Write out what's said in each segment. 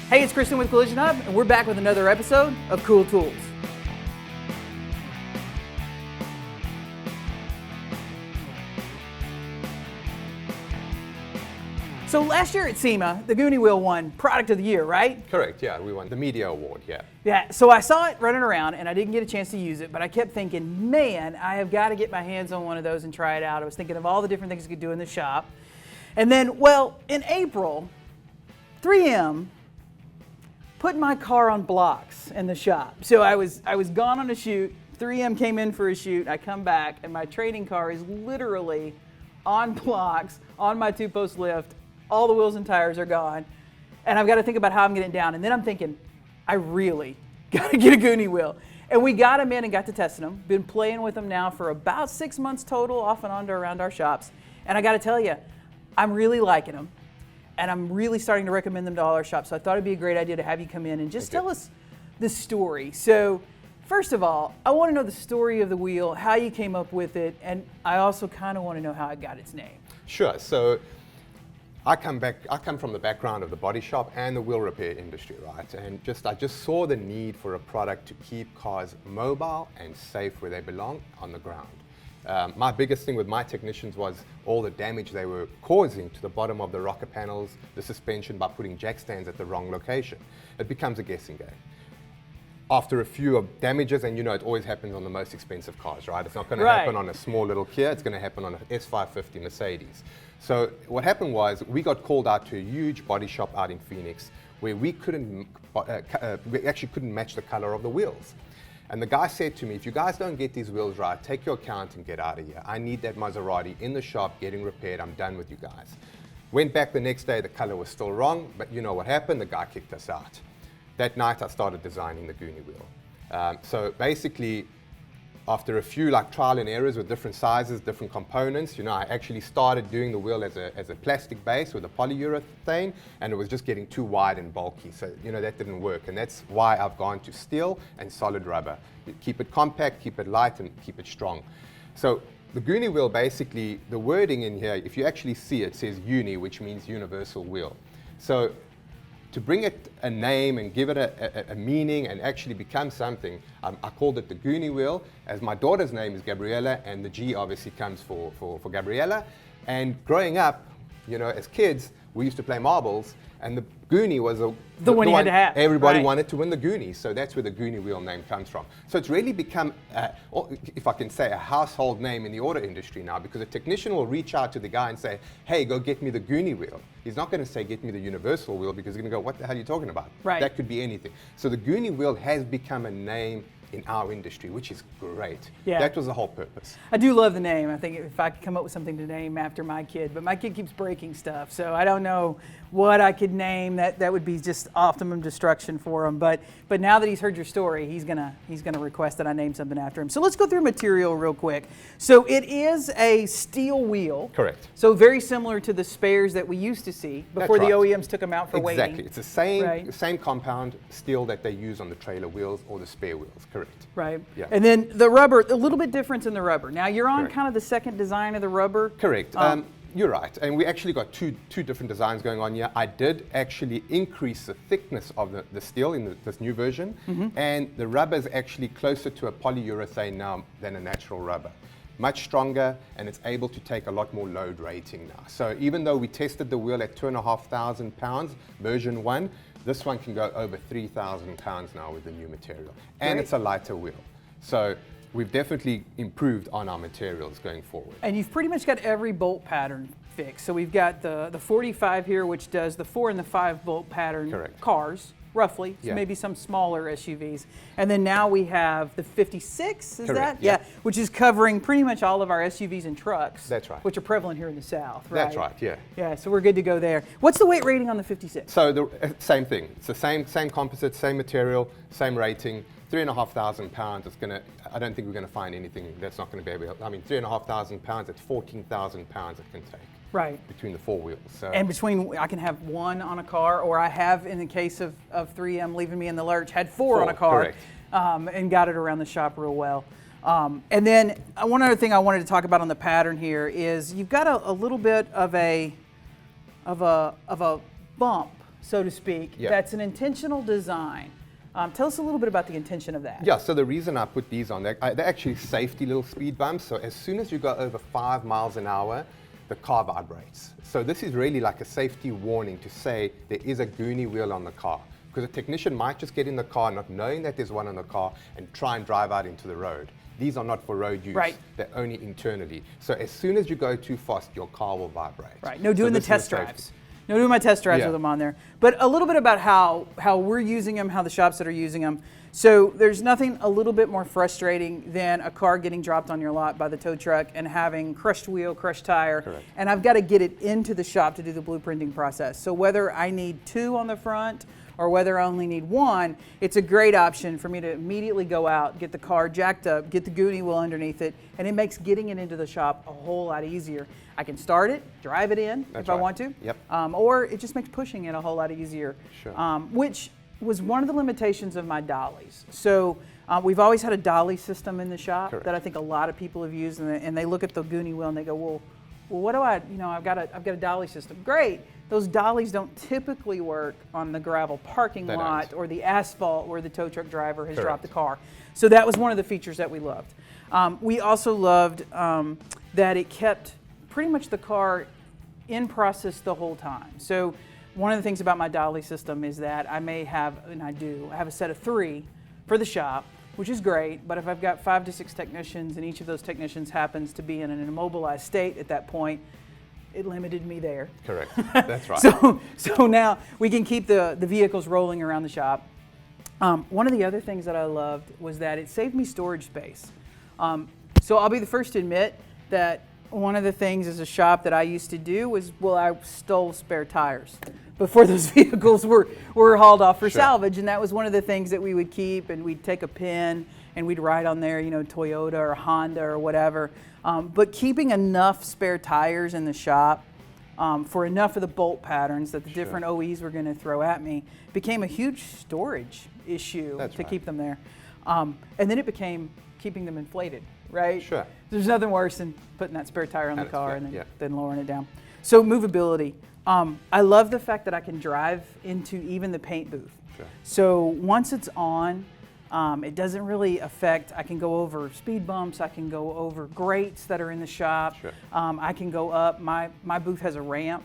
Hey, it's Kristen with Collision Hub, and we're back with another episode of Cool Tools. So last year at SEMA, the GUNIWHEEL won Product of the Year, right? Correct, yeah, we won the media award, yeah. Yeah, so I saw it running around and I didn't get a chance to use it, but I kept thinking, man, I have got to get my hands on one of those and try it out. I was thinking of all the different things you could do in the shop. And then, well, in April, 3M put my car on blocks in the shop. So I was gone on a shoot, 3M came in for a shoot, I come back, and my trading car is literally on blocks, on my two-post lift. All the wheels and tires are gone, and I've got to think about how I'm getting it down. And then I'm thinking, I really got to get a GUNIWHEEL. And we got them in and got to testing them. Been playing with them now for about 6 months total, off and on to around our shops. And I got to tell you, I'm really liking them, and I'm really starting to recommend them to all our shops. So I thought it'd be a great idea to have you come in and just tell us the story. So first of all, I want to know the story of the wheel, how you came up with it, and I also kind of want to know how it got its name. Sure, so I come from the background of the body shop and the wheel repair industry, right? And I just saw the need for a product to keep cars mobile and safe where they belong, on the ground. My biggest thing with my technicians was all the damage they were causing to the bottom of the rocker panels, the suspension, by putting jack stands at the wrong location. It becomes a guessing game. After a few of damages, and you know it always happens on the most expensive cars, right? It's not going to happen on a small little Kia, it's going to happen on an S550 Mercedes. So what happened was we got called out to a huge body shop out in Phoenix where we actually couldn't match the color of the wheels. And the guy said to me, if you guys don't get these wheels right, take your account and get out of here. I need that Maserati in the shop getting repaired. I'm done with you guys. Went back the next day, the color was still wrong, but you know what happened? The guy kicked us out. That night I started designing the GUNIWHEEL. So basically, after a few trial and errors with different sizes, different components, you know, I actually started doing the wheel as a plastic base with a polyurethane, and it was just getting too wide and bulky. So, you know, that didn't work. And that's why I've gone to steel and solid rubber. Keep it compact, keep it light, and keep it strong. So the GUNIWHEEL, basically, the wording in here, if you actually see it, says uni, which means universal wheel. So to bring it a name and give it a meaning and actually become something, I called it the GUNIWHEEL, as my daughter's name is Gabriella, and the G obviously comes for Gabriella. And growing up, you know, as kids, we used to play marbles, and the Goonie was the one you had to have. Everybody wanted to win the Goonies, so that's where the GUNIWHEEL name comes from. So it's really become, if I can say, a household name in the auto industry now, because a technician will reach out to the guy and say, hey, go get me the GUNIWHEEL. He's not going to say, get me the universal wheel, because he's going to go, what the hell are you talking about? Right. That could be anything. So the GUNIWHEEL has become a name in our industry, which is great. Yeah. That was the whole purpose. I do love the name. I think if I could come up with something to name after my kid, but my kid keeps breaking stuff, so I don't know what I could name that would be just optimum destruction for him. But now that he's heard your story, he's gonna request that I name something after him. So let's go through material real quick. So it is a steel wheel. Correct. So very similar to the spares that we used to see before the OEMs took them out for weighting. Exactly. It's the same compound steel that they use on the trailer wheels or the spare wheels. Correct. Right. Yeah. And then the rubber, a little bit difference in the rubber. Now you're on Correct. kind of the second design of the rubber. Correct. You're right. And we actually got two different designs going on here. I did actually increase the thickness of the steel in this new version. And the rubber is actually closer to a polyurethane now than a natural rubber. Much stronger, and it's able to take a lot more load rating now. So even though we tested the wheel at 2,500 pounds, version 1, this one can go over 3,000 pounds now with the new material. And Great. it's a lighter wheel. So we've definitely improved on our materials going forward. And you've pretty much got every bolt pattern fixed. So we've got the 45 here, which does the 4 and the 5 bolt pattern Correct. cars, roughly. So Yeah. maybe some smaller SUVs. And then now we have the 56, is Correct, that? yeah. Which is covering pretty much all of our SUVs and trucks. That's right. Which are prevalent here in the South, right? That's right, yeah. Yeah, so we're good to go there. What's the weight rating on the 56? So the same thing. It's the same composite, same material, same rating. 3,500 pounds. I don't think we're going to find anything that's not going to be able. I mean, 3,500 pounds. That's 14,000 pounds it can take. Right. Between the 4 wheels. So. And between, I can have 1 on a car, or I have, in the case of 3M leaving me in the lurch, had 4 on a car. Correct. And got it around the shop real well. And then one other thing I wanted to talk about on the pattern here is you've got a little bit of a bump so to speak, Yeah. that's an intentional design. Tell us a little bit about the intention of that. Yeah, so the reason I put these on, they're actually safety little speed bumps. So as soon as you go over 5 miles an hour, the car vibrates. So this is really like a safety warning to say there is a GUNIWHEEL on the car. Because a technician might just get in the car not knowing that there's one on the car and try and drive out into the road. These are not for road use. Right. They're only internally. So as soon as you go too fast, your car will vibrate. Right. No doing So the this is test safety. drives. No doing my test drives Yeah. with them on there. But a little bit about how we're using them, how the shops that are using them. So there's nothing a little bit more frustrating than a car getting dropped on your lot by the tow truck and having crushed wheel, crushed tire. Correct. And I've got to get it into the shop to do the blueprinting process. So whether I need 2 on the front or whether I only need 1, it's a great option for me to immediately go out, get the car jacked up, get the GUNIWHEEL underneath it, and it makes getting it into the shop a whole lot easier. I can start it, drive it in That's if I right. want to, Yep. or it just makes pushing it a whole lot easier, Sure. which was one of the limitations of my dollies. So we've always had a dolly system in the shop Correct. that I think a lot of people have used, and they look at the GUNIWHEEL and they go, well, what do I, I've got a dolly system. Great. Those dollies don't typically work on the gravel parking They lot don't. or the asphalt where the tow truck driver has Correct. dropped the car. So that was one of the features that we loved. We also loved that it kept pretty much the car in process the whole time. So one of the things about my dolly system is that I may have, and I have a set of 3 for the shop, which is great, but if I've got 5 to 6 technicians and each of those technicians happens to be in an immobilized state at that point, it limited me there. Correct. That's right. So now we can keep the vehicles rolling around the shop. One of the other things that I loved was that it saved me storage space. So I'll be the first to admit that one of the things as a shop that I used to do was, I stole spare tires before those vehicles were hauled off for Sure. salvage, and that was one of the things that we would keep, and we'd take a pin and we'd write on there, Toyota or Honda or whatever. But keeping enough spare tires in the shop for enough of the bolt patterns that the Sure. different OEs were going to throw at me became a huge storage issue That's to right. keep them there. And then it became keeping them inflated, right? Sure. There's nothing worse than putting that spare tire on the it's car flat, and then, yeah. then lowering it down. So movability. I love the fact that I can drive into even the paint booth. Sure. So once it's on, it doesn't really affect, I can go over speed bumps, I can go over grates that are in the shop. Sure. I can go up, my booth has a ramp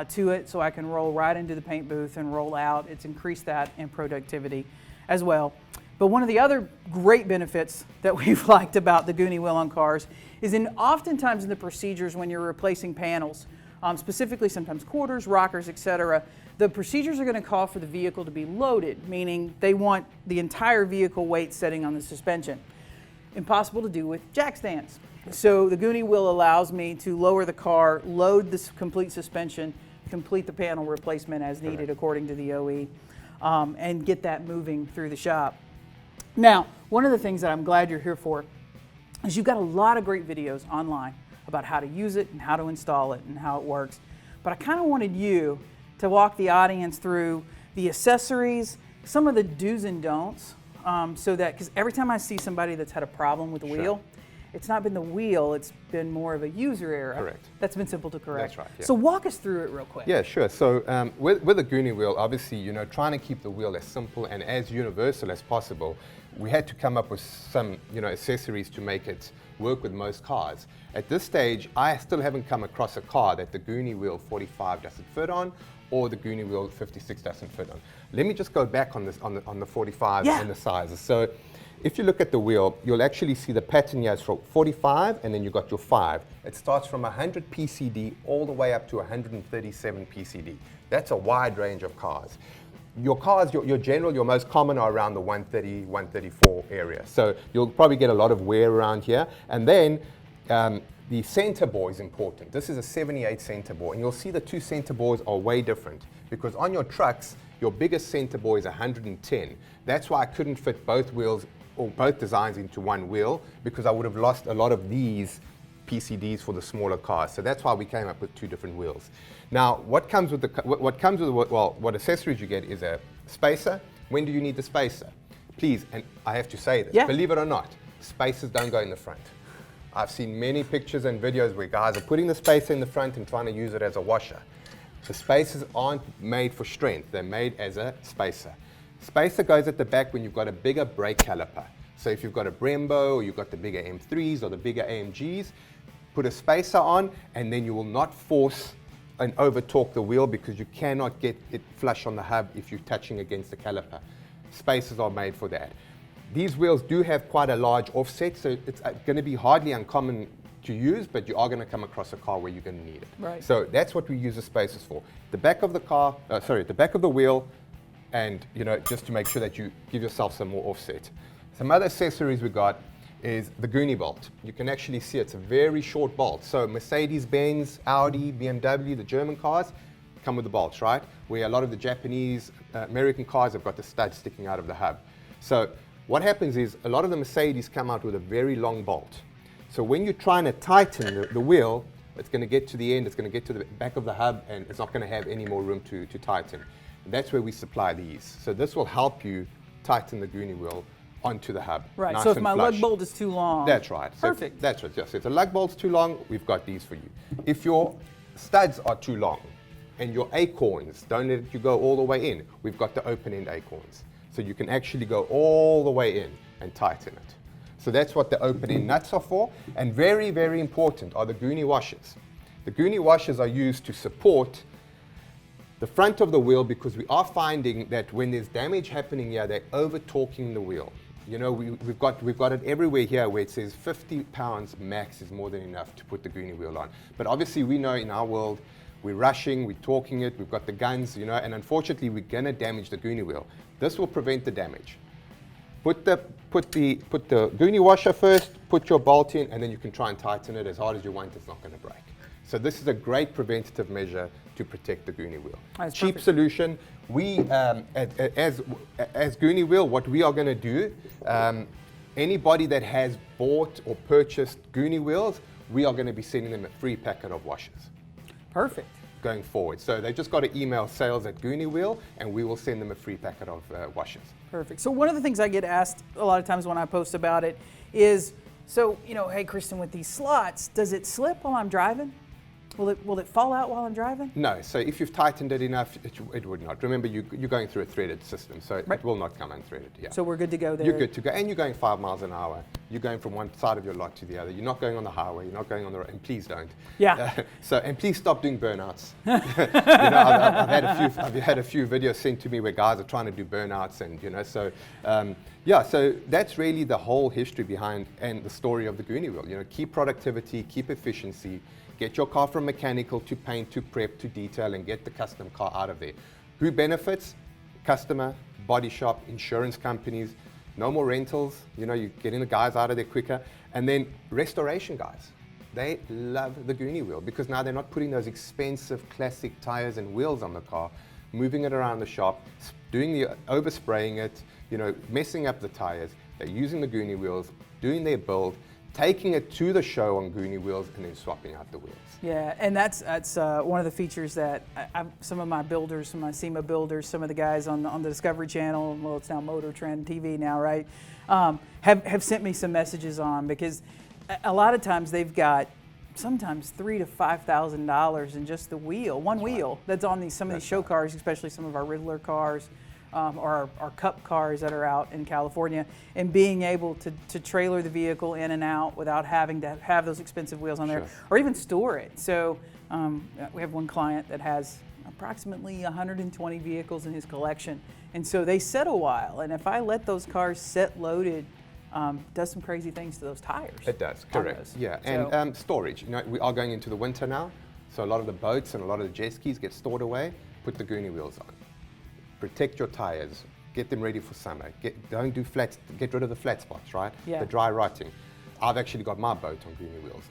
to it, so I can roll right into the paint booth and roll out. It's increased that in productivity as well. But one of the other great benefits that we've liked about the GUNIWHEEL on cars is oftentimes in the procedures when you're replacing panels, specifically sometimes quarters, rockers, etc., the procedures are going to call for the vehicle to be loaded, meaning they want the entire vehicle weight sitting on the suspension. Impossible to do with jack stands. So the GUNIWHEEL allows me to lower the car, load the complete suspension, complete the panel replacement as needed according to the OE, and get that moving through the shop. Now, one of the things that I'm glad you're here for is you've got a lot of great videos online about how to use it and how to install it and how it works. But I kind of wanted you to walk the audience through the accessories, some of the do's and don'ts, so that, because every time I see somebody that's had a problem with the Sure. wheel, it's not been the wheel, it's been more of a user error. Correct. That's been simple to correct. That's right, yeah. So walk us through it real quick. Yeah, sure. So with the GUNIWHEEL, obviously, trying to keep the wheel as simple and as universal as possible, we had to come up with some, accessories to make it work with most cars. At this stage, I still haven't come across a car that the GUNIWHEEL 45 doesn't fit on, or the GUNIWHEEL 56 doesn't fit on. Let me just go back on this on the 45 Yeah. and the sizes. So if you look at the wheel, you'll actually see the pattern here is from 45, and then you've got your 5. It starts from 100 PCD all the way up to 137 PCD. That's a wide range of cars. Your cars, your most common are around the 130, 134 area. So you'll probably get a lot of wear around here. And then the center bore is important. This is a 78 center bore, and you'll see the 2 center bores are way different because on your trucks, your biggest center bore is 110. That's why I couldn't fit both wheels or both designs into one wheel, because I would have lost a lot of these PCDs for the smaller cars. So that's why we came up with 2 different wheels. Now, what accessories you get is a spacer. When do you need the spacer? Please, and I have to say this, Yeah. believe it or not, spacers don't go in the front. I've seen many pictures and videos where guys are putting the spacer in the front and trying to use it as a washer. The spacers aren't made for strength, they're made as a spacer. Spacer goes at the back when you've got a bigger brake caliper. So if you've got a Brembo or you've got the bigger M3s or the bigger AMGs, put a spacer on and then you will not force and over torque the wheel because you cannot get it flush on the hub if you're touching against the caliper. Spacers are made for that. These wheels do have quite a large offset, so it's going to be hardly uncommon to use, but you are going to come across a car where you're going to need it. Right. So that's what we use the spacers for. The back of the car, the back of the wheel, and just to make sure that you give yourself some more offset. Some other accessories we got is the Greenie Bolt. You can actually see it's a very short bolt. So Mercedes-Benz, Audi, BMW, the German cars come with the bolts, right? Where a lot of the Japanese, American cars have got the studs sticking out of the hub. So what happens is a lot of the Mercedes come out with a very long bolt. So when you're trying to tighten the wheel, it's going to get to the end, it's going to get to the back of the hub, and it's not going to have any more room to tighten. And that's where we supply these. So this will help you tighten the Greenie wheel onto the hub. Right, nice so if and my flush. lug bolt is too long. That's right. Perfect. So that's right, yes. If the lug bolt's too long, we've got these for you. If your studs are too long and your acorns, don't let you go all the way in, we've got the open end acorns. So you can actually go all the way in and tighten it. So that's what the open end nuts are for. And very, very important are the Greenie washers. The Greenie washers are used to support the front of the wheel because we are finding that when there's damage happening here, they're over-torquing the wheel. We've got it everywhere here where it says 50 pounds max is more than enough to put the Greenie wheel on. But obviously we know in our world, we're rushing, we're torquing it, we've got the guns, and unfortunately we're gonna damage the Greenie wheel. This will prevent the damage. Put the Greenie washer first, put your bolt in, and then you can try and tighten it as hard as you want, it's not gonna break. So this is a great preventative measure to protect the Greenie wheel. That's Cheap perfect. solution. We, as Greenie Wheel, what we are going to do, anybody that has bought or purchased Greenie wheels, we are going to be sending them a free packet of washers Perfect. going forward. So they just got to email sales@GunieWheel, and we will send them a free packet of washers. Perfect. So one of the things I get asked a lot of times when I post about it is, hey Kristen, with these slots, does it slip while I'm driving? Will it fall out while I'm driving? No, so if you've tightened it enough, it would not. Remember, you're going through a threaded system, so Right. it will not come unthreaded. Yeah. So we're good to go there. You're good to go, and you're going 5 miles an hour. You're going from one side of your lot to the other. You're not going on the highway. You're not going on the road, and please don't. Yeah. And please stop doing burnouts. I've had a few videos sent to me where guys are trying to do burnouts, and so that's really the whole history behind and the story of the Greenie Wheel. Keep productivity, keep efficiency. Get your car from mechanical to paint to prep to detail and get the custom car out of there. Who benefits? Customer, body shop, insurance companies, no more rentals. You're getting the guys out of there quicker. And then restoration guys. They love the Greenie Wheel because now they're not putting those expensive classic tires and wheels on the car, moving it around the shop, doing the overspraying it, messing up the tires. They're using the Greenie wheels, doing their build, taking it to the show on Greenie wheels, and then swapping out the wheels. Yeah, and that's one of the features that some of my builders, some of my SEMA builders, some of the guys on the Discovery Channel, well, it's now Motor Trend TV now, right, have sent me some messages on, because a lot of times they've got sometimes $3,000 to $5,000 in just the wheel, one wheel that's on some of these show cars, especially some of our Riddler cars. Or our Cup cars that are out in California, and being able to trailer the vehicle in and out without having to have those expensive wheels on there, or even store it. So we have one client that has approximately 120 vehicles in his collection, and so they sit a while, and if I let those cars sit loaded, does some crazy things to those tires. It does, correct. Yeah, and storage. We are going into the winter now, so a lot of the boats and a lot of the jet skis get stored away. Put the Greenie wheels on. Protect your tires, get them ready for summer. Don't do flats, get rid of the flat spots, right? Yeah. The dry rotting. I've actually got my boat on Greenie wheels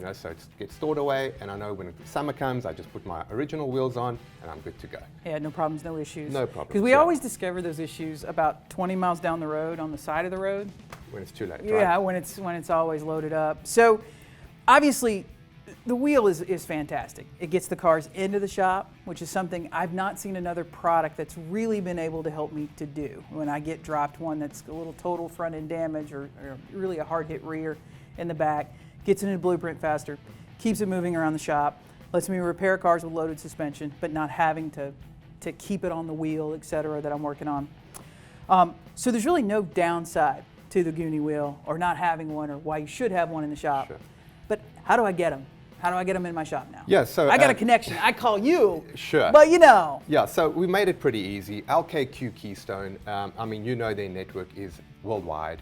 now, so it gets stored away, and I know when summer comes, I just put my original wheels on, and I'm good to go. Yeah, no problems, no issues. No problems. Because we always discover those issues about 20 miles down the road on the side of the road. When it's too late, right? Yeah, when it's always loaded up. So, obviously, the wheel is fantastic. It gets the cars into the shop, which is something I've not seen another product that's really been able to help me to do. When I get dropped one that's a little total front end damage or really a hard hit rear in the back, gets it in a blueprint faster, keeps it moving around the shop. Lets me repair cars with loaded suspension, but not having to keep it on the wheel, etc., that I'm working on. So there's really no downside to the GUNIWHEEL or not having one, or why you should have one in the shop. Sure. But how do I get them? How do I get them in my shop now? Yeah, so I got a connection. I call you. Sure. But you know. Yeah, so we made it pretty easy. LKQ Keystone, I mean, you know their network is worldwide.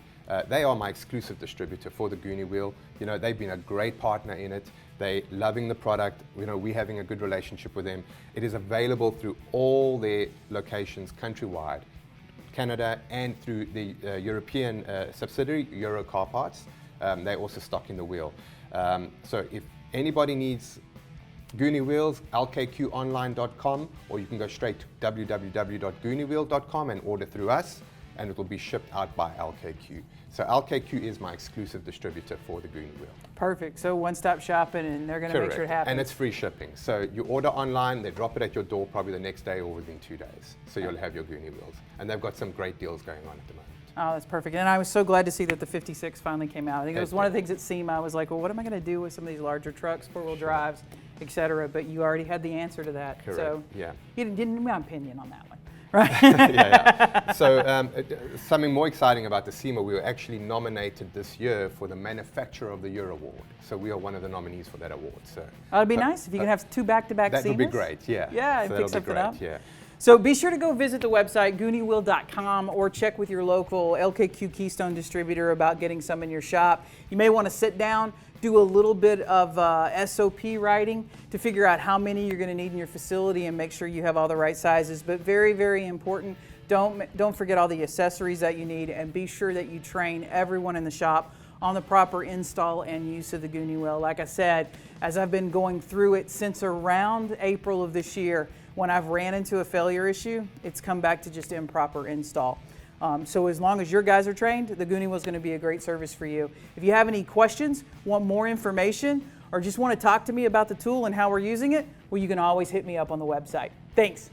They are my exclusive distributor for the GUNIWHEEL. You know, they've been a great partner in it. They're loving the product. You know, we're having a good relationship with them. It is available through all their locations countrywide, Canada, and through the European subsidiary, Euro Car Parts. They also stock in the wheel. So if anybody needs GUNIWHEELs, lkqonline.com, or you can go straight to www.guniwheel.com and order through us, and it will be shipped out by LKQ. So LKQ is my exclusive distributor for the GUNIWHEEL. Perfect. So one-stop shopping, and they're going to make sure it happens. And it's free shipping. So you order online, they drop it at your door probably the next day or within 2 days. So you'll have your GUNIWHEELs. And they've got some great deals going on at the moment. Oh, that's perfect. And I was so glad to see that the 56 finally came out. I think it was one of the things at SEMA. I was like, well, what am I going to do with some of these larger trucks, four-wheel drives, et cetera? But you already had the answer to that. Correct. So yeah. You didn't need my opinion on that one, right? yeah. So something more exciting about the SEMA, we were actually nominated this year for the Manufacturer of the Year award. So we are one of the nominees for that award. So that'd be nice if you could have 2 back-to-back SEMAs. That would be great, yeah. Yeah, so and pick something up. Yeah. So be sure to go visit the website, GUNIWHEEL.com, or check with your local LKQ Keystone distributor about getting some in your shop. You may want to sit down, do a little bit of SOP writing to figure out how many you're going to need in your facility and make sure you have all the right sizes. But very, very important, don't forget all the accessories that you need, and be sure that you train everyone in the shop on the proper install and use of the GUNIWHEEL. Like I said, as I've been going through it since around April of this year, when I've ran into a failure issue, it's come back to just improper install. So as long as your guys are trained, the GUNIWHEEL is going to be a great service for you. If you have any questions, want more information, or just want to talk to me about the tool and how we're using it, well, you can always hit me up on the website. Thanks.